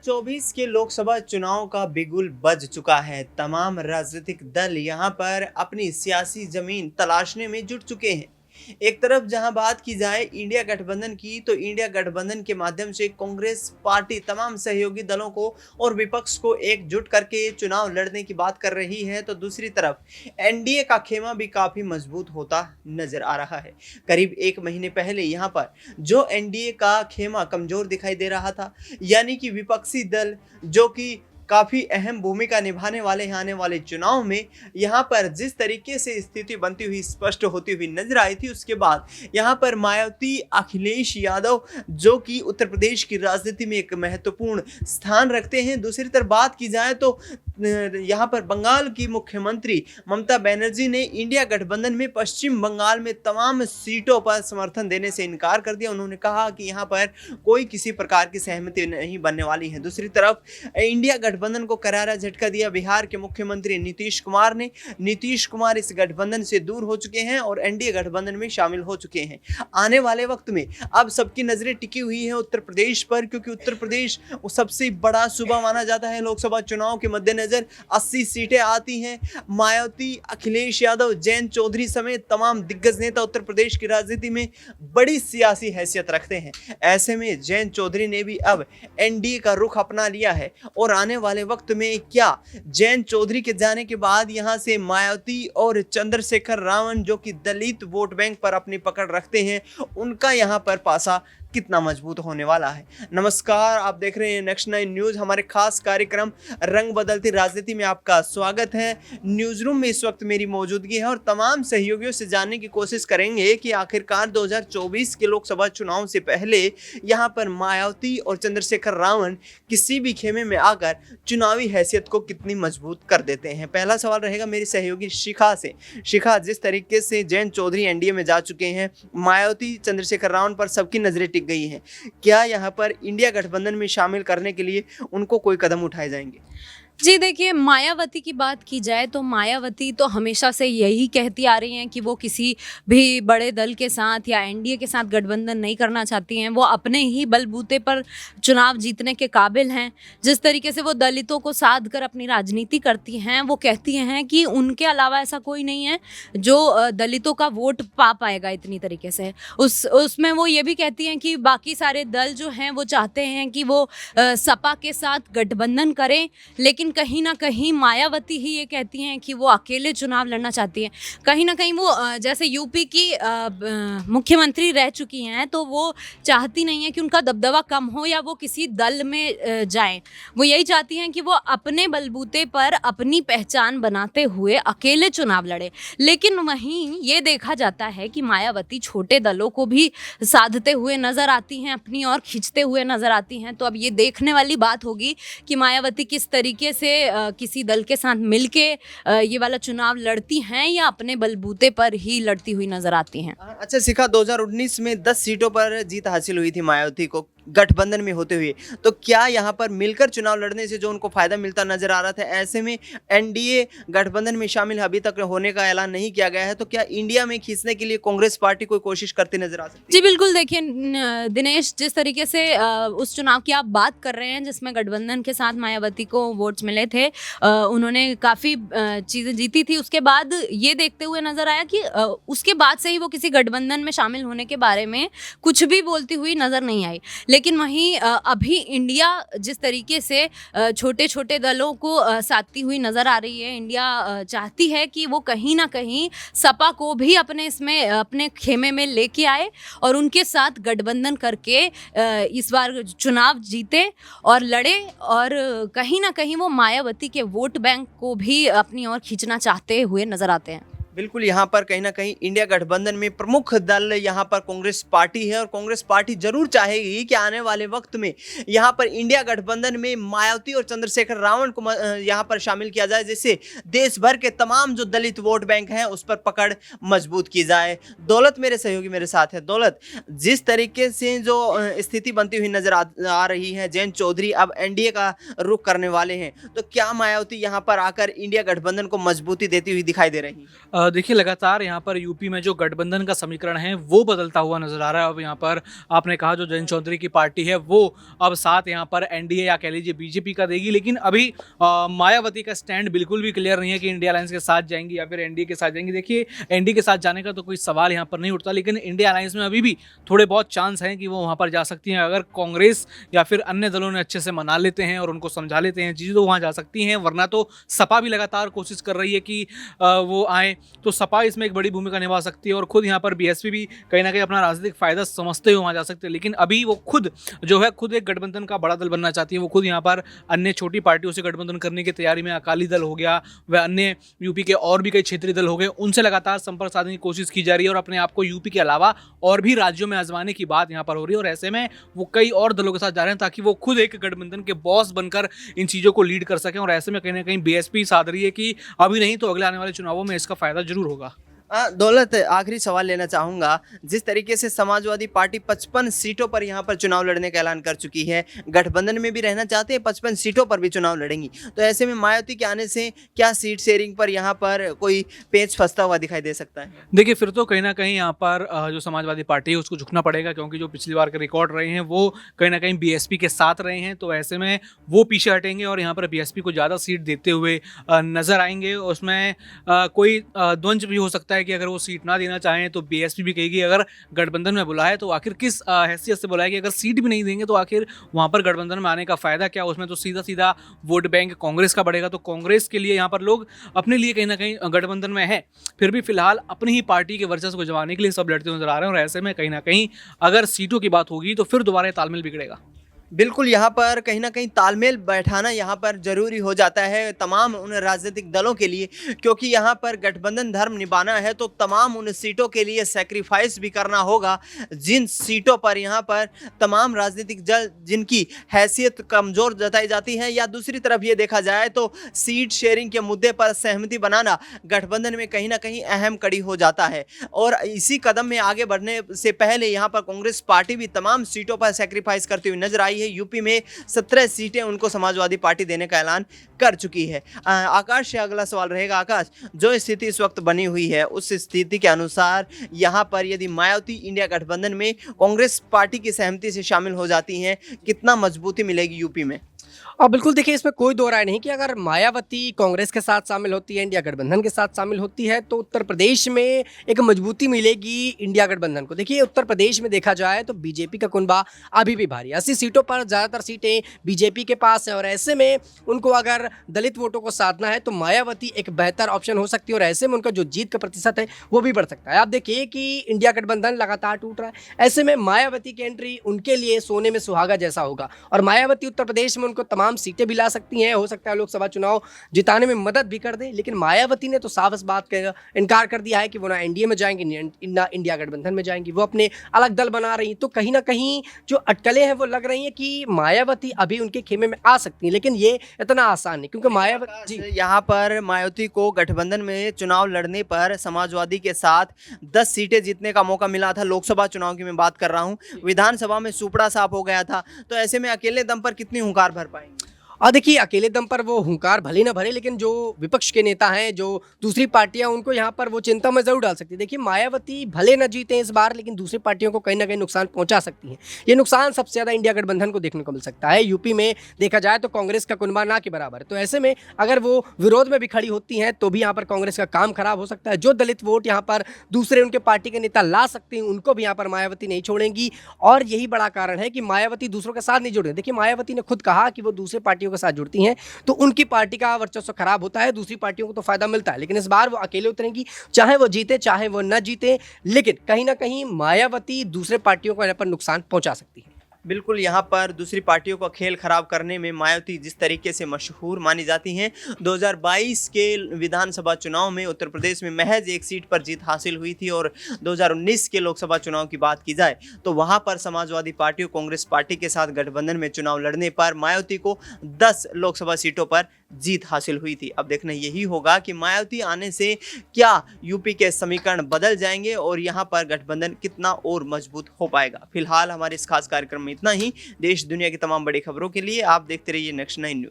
2024 के लोकसभा चुनाव का बिगुल बज चुका है। तमाम राजनीतिक दल यहां पर अपनी सियासी जमीन तलाशने में जुट चुके हैं। एक तरफ जहां बात की जाए इंडिया गठबंधन की, तो इंडिया गठबंधन के माध्यम से कांग्रेस पार्टी तमाम सहयोगी दलों को और विपक्ष को एकजुट करके चुनाव लड़ने की बात कर रही है, तो दूसरी तरफ एनडीए का खेमा भी काफी मजबूत होता नजर आ रहा है। करीब एक महीने पहले यहां पर जो एनडीए का खेमा कमजोर दिखाई दे रहा था, यानी कि विपक्षी दल जो कि काफी अहम भूमिका निभाने वाले हैं आने वाले चुनाव में, यहां पर जिस तरीके से स्थिति बनती हुई स्पष्ट होती हुई नजर आई थी, उसके बाद यहां पर मायावती, अखिलेश यादव जो कि उत्तर प्रदेश की राजनीति में एक महत्वपूर्ण स्थान रखते हैं। दूसरी तरफ बात की जाए तो यहां पर बंगाल की मुख्यमंत्री ममता बनर्जी ने इंडिया गठबंधन में पश्चिम बंगाल में तमाम सीटों पर समर्थन देने से इनकार कर दिया। उन्होंने कहा कि यहां पर कोई किसी प्रकार की सहमति नहीं बनने वाली है। दूसरी तरफ इंडिया गठबंधन को करारा झटका दिया बिहार के मुख्यमंत्री नीतीश कुमार ने। नीतीश कुमार इस गठबंधन से दूर हो चुके हैं और एनडीए गठबंधन में शामिल हो चुके हैं। आने वाले वक्त में अब सबकी नजरें टिकी हुई हैं उत्तर प्रदेश पर, क्योंकि उत्तर प्रदेश सबसे बड़ा सूबा माना जाता है। लोकसभा चुनाव के मद्देनजर 80 सीटें आती हैं। मायावती, अखिलेश यादव, जयंत चौधरी समेत तमाम दिग्गज नेता उत्तर प्रदेश की राजनीति में बड़ी सियासी हैसियत रखते हैं। ऐसे में जयंत चौधरी ने भी अब एनडीए का रुख अपना लिया है और आने वाले वक्त में क्या जयंत चौधरी के जाने के बाद यहां से मायावती और चंद्रशेखर रावण जो कि दलित वोट बैंक पर अपनी पकड़ रखते हैं, उनका यहां पर पासा कितना मजबूत होने वाला है। नमस्कार, आप देख रहे हैं नेक्स्ट 9 न्यूज। हमारे खास कार्यक्रम रंग बदलती राजनीति में आपका स्वागत है। न्यूज रूम में इस वक्त मेरी मौजूदगी है और तमाम सहयोगियों से जानने की कोशिश करेंगे कि आखिरकार 2024 के लोकसभा चुनाव से पहले यहां पर मायावती और चंद्रशेखर रावण किसी भी खेमे में आकर चुनावी हैसियत को कितनी मजबूत कर देते हैं। पहला सवाल रहेगा मेरी सहयोगी शिखा से। शिखा, जिस तरीके से जयंत चौधरी एनडीए में जा चुके हैं, मायावती, चंद्रशेखर रावण पर सबकी नजरें टिक गई हैं, क्या यहां पर इंडिया गठबंधन में शामिल करने के लिए उनको कोई कदम उठाए जाएंगे? जी देखिए, मायावती की बात की जाए तो मायावती तो हमेशा से यही कहती आ रही हैं कि वो किसी भी बड़े दल के साथ या एनडीए के साथ गठबंधन नहीं करना चाहती हैं। वो अपने ही बलबूते पर चुनाव जीतने के काबिल हैं। जिस तरीके से वो दलितों को साध कर अपनी राजनीति करती हैं, वो कहती हैं कि उनके अलावा ऐसा कोई नहीं है जो दलितों का वोट पा पाएगा इतनी तरीके से। उसमें वो ये भी कहती हैं कि बाकी सारे दल जो हैं वो चाहते हैं कि वो सपा के साथ गठबंधन करें, लेकिन कहीं ना कहीं मायावती ही ये कहती हैं कि वो अकेले चुनाव लड़ना चाहती हैं। कहीं ना कहीं वो जैसे यूपी की मुख्यमंत्री रह चुकी हैं, तो वो चाहती नहीं है कि उनका दबदबा कम हो या वो किसी दल में जाएं। वो यही चाहती हैं कि वो अपने बलबूते पर अपनी पहचान बनाते हुए अकेले चुनाव लड़े। लेकिन वहीं ये देखा जाता है कि मायावती छोटे दलों को भी साधते हुए नजर आती हैं, अपनी ओर खींचते हुए नजर आती हैं। तो अब ये देखने वाली बात होगी कि मायावती किस तरीके से किसी दल के साथ मिलके ये वाला चुनाव लड़ती हैं या अपने बलबूते पर ही लड़ती हुई नजर आती हैं। अच्छा शिखा, 2019 में 10 सीटों पर जीत हासिल हुई थी मायावती को गठबंधन में होते हुए, तो क्या यहाँ पर मिलकर चुनाव लड़ने से जो उनको फायदा मिलता नजर आ रहा था, ऐसे में एनडीए गठबंधन में शामिल अभी तक होने का ऐलान नहीं किया गया है, तो क्या इंडिया में खींचने के लिए कांग्रेस पार्टी कोई कोशिश करती नजर आ सकती है? जी बिल्कुल, देखिए दिनेश, जिस तरीके से उस चुनाव की आप बात कर रहे हैं जिसमें गठबंधन के साथ मायावती को वोट्स मिले थे, उन्होंने काफ़ी चीज़ें जीती थी। उसके बाद ये देखते हुए नजर आया कि उसके बाद से ही वो किसी गठबंधन में शामिल होने के बारे में कुछ भी बोलती हुई नजर नहीं आई। लेकिन वहीं अभी इंडिया जिस तरीके से छोटे छोटे दलों को साधती हुई नज़र आ रही है, इंडिया चाहती है कि वो कहीं ना कहीं सपा को भी अपने इसमें अपने खेमे में लेके आए और उनके साथ गठबंधन करके इस बार चुनाव जीते और लड़े, और कहीं ना कहीं वो मायावती के वोट बैंक को भी अपनी ओर खींचना चाहते हुए नज़र आते हैं। बिल्कुल, यहाँ पर कहीं ना कहीं इंडिया गठबंधन में प्रमुख दल यहाँ पर कांग्रेस पार्टी है और कांग्रेस पार्टी जरूर चाहेगी कि आने वाले वक्त में यहाँ पर इंडिया गठबंधन में मायावती और चंद्रशेखर रावण को यहाँ पर शामिल किया जाए, जिससे देश भर के तमाम जो दलित वोट बैंक हैं उस पर पकड़ मजबूत की जाए। दौलत मेरे सहयोगी मेरे साथ है। दौलत, जिस तरीके से जो स्थिति बनती हुई नजर आ रही है, जयंत चौधरी अब एनडीए का रुख करने वाले हैं, तो क्या मायावती यहाँ पर आकर इंडिया गठबंधन को मजबूती देती हुई दिखाई दे रही है? देखिए लगातार यहाँ पर यूपी में जो गठबंधन का समीकरण है वो बदलता हुआ नजर आ रहा है। अब यहाँ पर आपने कहा जो जयंत चौधरी की पार्टी है वो अब साथ यहाँ पर एनडीए या कह लीजिए बीजेपी का देगी, लेकिन अभी मायावती का स्टैंड बिल्कुल भी क्लियर नहीं है कि इंडिया अलायंस के साथ जाएंगी या फिर एनडीए के साथ जाएंगी। देखिए एनडीए के साथ जाने का तो कोई सवाल यहाँ पर नहीं उठता, लेकिन इंडिया अलायंस में अभी भी थोड़े बहुत चांस हैं कि वो वहाँ पर जा सकती हैं। अगर कांग्रेस या फिर अन्य दलों ने अच्छे से मना लेते हैं और उनको समझा लेते हैं चीज़ें, तो वहाँ जा सकती हैं। वरना तो सपा भी लगातार कोशिश कर रही है कि वो आए, तो सपा इसमें एक बड़ी भूमिका निभा सकती है और खुद यहाँ पर बीएसपी भी कहीं ना कहीं अपना राजनीतिक फायदा समझते हुए वहाँ जा सकते हैं। लेकिन अभी वो खुद जो है खुद एक गठबंधन का बड़ा दल बनना चाहती है। वो खुद यहाँ पर अन्य छोटी पार्टियों से गठबंधन करने की तैयारी में, अकाली दल हो गया व अन्य यूपी के और भी कई क्षेत्रीय दल हो गए, उनसे लगातार संपर्क साधने की कोशिश की जा रही है और अपने आप को यूपी के अलावा और भी राज्यों में आजमाने की बात यहाँ पर हो रही है। और ऐसे में वो कई और दलों के साथ जा रहे हैं ताकि वो खुद एक गठबंधन के बॉस बनकर इन चीज़ों को लीड कर सकें। और ऐसे में कहीं ना कहीं बीएसपी साध रही है कि अभी नहीं तो अगले आने वाले चुनावों में इसका फायदा जरूर होगा। दौलत, आखिरी सवाल लेना चाहूँगा। जिस तरीके से समाजवादी पार्टी 55 सीटों पर यहाँ पर चुनाव लड़ने का ऐलान कर चुकी है, गठबंधन में भी रहना चाहते हैं, 55 सीटों पर भी चुनाव लड़ेंगी, तो ऐसे में मायावती के आने से क्या सीट शेयरिंग पर यहाँ पर कोई पेच फंसता हुआ दिखाई दे सकता है? देखिए फिर तो कहीं ना कहीं यहाँ पर जो समाजवादी पार्टी है उसको झुकना पड़ेगा, क्योंकि जो पिछली बार के रिकॉर्ड रहे हैं वो कहीं ना कहीं बीएसपी के साथ रहे हैं। तो ऐसे में वो पीछे हटेंगे और यहाँ पर बीएसपी को ज़्यादा सीट देते हुए नजर आएंगे। उसमें कोई द्वंद्व भी हो सकता है कि अगर वो सीट ना देना चाहें तो बीएसपी भी कहेगी अगर गठबंधन में बुलाए तो आखिर किस हैसियत से बुलाएगी। अगर सीट भी नहीं देंगे तो आखिर वहाँ पर गठबंधन में आने का फ़ायदा क्या? उसमें तो सीधा सीधा वोट बैंक कांग्रेस का बढ़ेगा। तो कांग्रेस के लिए यहाँ पर लोग अपने लिए कहीं ना कहीं गठबंधन में है, फिर भी फिलहाल अपनी ही पार्टी के वर्चस्व को जमाने के लिए सब लड़ते नजर आ रहे हैं। और ऐसे में कहीं ना कहीं अगर सीटों की बात होगी तो फिर दोबारा तालमेल बिगड़ेगा। बिल्कुल, यहाँ पर कहीं न कहीं तालमेल बैठाना यहाँ पर ज़रूरी हो जाता है तमाम उन राजनीतिक दलों के लिए, क्योंकि यहाँ पर गठबंधन धर्म निभाना है तो तमाम उन सीटों के लिए सैक्रिफाइस भी करना होगा। जिन सीटों पर यहाँ पर तमाम राजनीतिक दल जिनकी हैसियत कमज़ोर जताई जाती है, या दूसरी तरफ ये देखा जाए तो सीट शेयरिंग के मुद्दे पर सहमति बनाना गठबंधन में कहीं न कहीं अहम कड़ी हो जाता है। और इसी कदम में आगे बढ़ने से पहले यहाँ पर कांग्रेस पार्टी भी तमाम सीटों पर सैक्रिफाइस करती हुई नजर आई है। यूपी में 17 सीटें उनको समाजवादी पार्टी देने का ऐलान कर चुकी है। आकाश से अगला सवाल रहेगा। आकाश, जो स्थिति इस वक्त बनी हुई है उस स्थिति के अनुसार यहाँ पर यदि मायावती इंडिया गठबंधन में कांग्रेस पार्टी की सहमति से शामिल हो जाती हैं, कितना मजबूती मिलेगी यूपी में? और बिल्कुल देखिए, इसमें कोई दो राय नहीं कि अगर मायावती कांग्रेस के साथ शामिल होती है, इंडिया गठबंधन के साथ शामिल होती है, तो उत्तर प्रदेश में एक मजबूती मिलेगी इंडिया गठबंधन को। देखिए उत्तर प्रदेश में देखा जाए तो बीजेपी का कुनबा अभी भी भारी है। 80 सीटों पर ज़्यादातर सीटें बीजेपी के पास है और ऐसे में उनको अगर दलित वोटों को साधना है तो मायावती एक बेहतर ऑप्शन हो सकती है और ऐसे में उनका जो जीत का प्रतिशत है वो भी बढ़ सकता है। आप देखिए कि इंडिया गठबंधन लगातार टूट रहा है, ऐसे में मायावती की एंट्री उनके लिए सोने में सुहागा जैसा होगा और मायावती उत्तर प्रदेश में उनको तमाम सीटें भी ला सकती हैं। हो सकता है लोकसभा चुनाव जिताने में मदद भी कर दें, लेकिन मायावती ने तो साफ इस बात का इनकार कर दिया है कि वो ना एनडीए में जाएंगी ना इंडिया गठबंधन में जाएंगी, वो अपने अलग दल बना रही हैं। तो कहीं ना कहीं जो अटकलें हैं वो लग रही हैं कि मायावती अभी उनके खेमे में आ सकती हैं, लेकिन ये इतना आसान नहीं, क्योंकि मायावती यहाँ पर मायावती को गठबंधन में चुनाव लड़ने पर समाजवादी के साथ 10 सीटें जीतने का मौका मिला था। लोकसभा चुनाव की मैं बात कर रहा हूँ, विधानसभा में सुपड़ा साफ हो गया था। तो ऐसे में अकेले दम पर कितनी हुंकार भर पाएंगे? और देखिए अकेले दम पर वो हुंकार भले ना भरे, लेकिन जो विपक्ष के नेता हैं, जो दूसरी पार्टियां, उनको यहाँ पर वो चिंता में जरूर डाल सकती है। देखिए मायावती भले न जीते इस बार, लेकिन दूसरी पार्टियों को कहीं ना कहीं नुकसान पहुंचा सकती हैं। ये नुकसान सबसे ज़्यादा इंडिया गठबंधन को देखने को मिल सकता है। यूपी में देखा जाए तो कांग्रेस का कुनबा ना के बराबर है, तो ऐसे में अगर वो विरोध में भी खड़ी होती हैं तो भी यहाँ पर कांग्रेस का काम खराब हो सकता है। जो दलित वोट यहाँ पर दूसरे उनके पार्टी के नेता ला सकते हैं उनको भी यहाँ पर मायावती नहीं छोड़ेंगी और यही बड़ा कारण है कि मायावती दूसरों के साथ नहीं जुड़े। देखिए मायावती ने खुद कहा कि वो दूसरे पार्टियों के साथ जुड़ती हैं तो उनकी पार्टी का वर्चस्व खराब होता है, दूसरी पार्टियों को तो फायदा मिलता है, लेकिन इस बार वो अकेले उतरेंगी, चाहे वो जीते चाहे वो न जीते, लेकिन कहीं ना कहीं मायावती दूसरे पार्टियों को यहाँ पर नुकसान पहुंचा सकती है। बिल्कुल, यहाँ पर दूसरी पार्टियों का खेल खराब करने में मायावती जिस तरीके से मशहूर मानी जाती हैं, 2022 के विधानसभा चुनाव में उत्तर प्रदेश में महज एक सीट पर जीत हासिल हुई थी और 2019 के लोकसभा चुनाव की बात की जाए तो वहाँ पर समाजवादी पार्टी और कांग्रेस पार्टी के साथ गठबंधन में चुनाव लड़ने पर मायावती को 10 लोकसभा सीटों पर जीत हासिल हुई थी। अब देखना यही होगा कि मायावती आने से क्या यूपी के समीकरण बदल जाएंगे और यहाँ पर गठबंधन कितना और मजबूत हो पाएगा। फिलहाल हमारे इस खास कार्यक्रम में इतना ही। देश दुनिया की तमाम बड़ी खबरों के लिए आप देखते रहिए नेक्स्ट 9 न्यूज़।